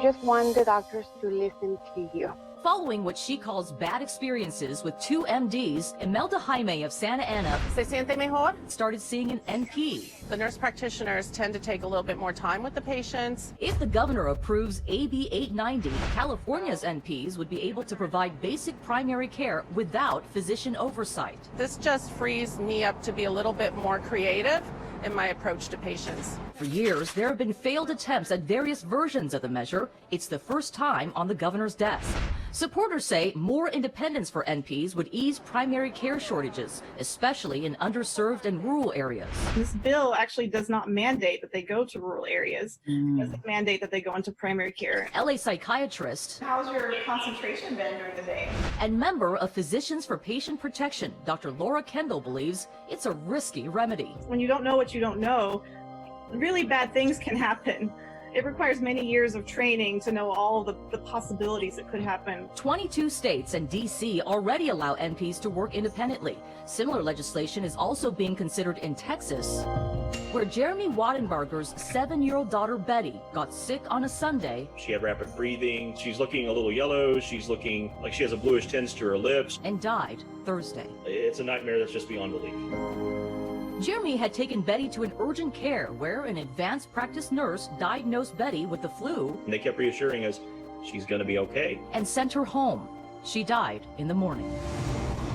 You just want the doctors to listen to you. Following what she calls bad experiences with two MDs, Imelda Jaime of Santa Ana ¿Se siente mejor? started seeing an NP. The nurse practitioners tend to take a little bit more time with the patients. If the governor approves AB 890, California's NPs would be able to provide basic primary care without physician oversight. This just frees me up to be a little bit more creative in my approach to patients. For years, there have been failed attempts at various versions of the measure. It's the first time on the governor's desk. Supporters say more independence for NPs would ease primary care shortages, especially in underserved and rural areas. This bill actually does not mandate that they go to rural areas. It doesn't mandate that they go into primary care. LA psychiatrist How's your concentration been during the day? and member of Physicians for Patient Protection, Dr. Laura Kendall believes it's a risky remedy. When you don't know what you don't know, really bad things can happen. It requires many years of training to know all the possibilities that could happen. 22 states and D.C. already allow NPs to work independently. Similar legislation is also being considered in Texas, where Jeremy Wattenbarger's 7-year-old daughter Betty got sick on a Sunday. She had rapid breathing. She's looking a little yellow. She's looking like she has a bluish tinge to her lips. And died Thursday. It's a nightmare that's just beyond belief. Jeremy had taken Betty to an urgent care where an advanced practice nurse diagnosed Betty with the flu. And they kept reassuring us she's going to be okay. And sent her home. She died in the morning.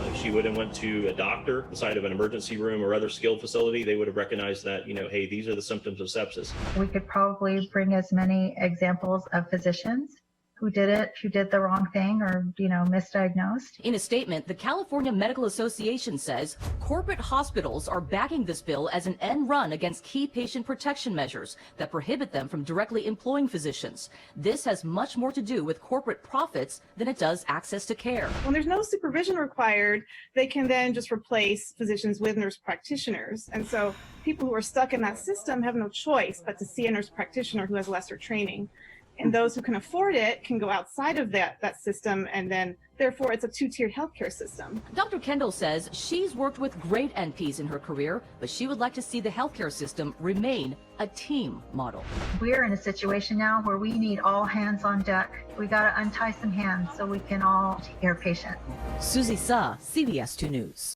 If she would have went to a doctor inside of an emergency room or other skilled facility, they would have recognized that, hey, these are the symptoms of sepsis. We could probably bring as many examples of physicians who did the wrong thing or, misdiagnosed. In a statement, the California Medical Association says corporate hospitals are backing this bill as an end run against key patient protection measures that prohibit them from directly employing physicians. This has much more to do with corporate profits than it does access to care. When there's no supervision required, they can then just replace physicians with nurse practitioners. And so people who are stuck in that system have no choice but to see a nurse practitioner who has lesser training. And those who can afford it can go outside of that system, and then therefore it's a two-tiered healthcare system. Dr. Kendall says she's worked with great NPs in her career, but she would like to see the healthcare system remain a team model. We're in a situation now where we need all hands on deck. We got to untie some hands so we can all take care of patients. Susie Sa, CBS 2 News.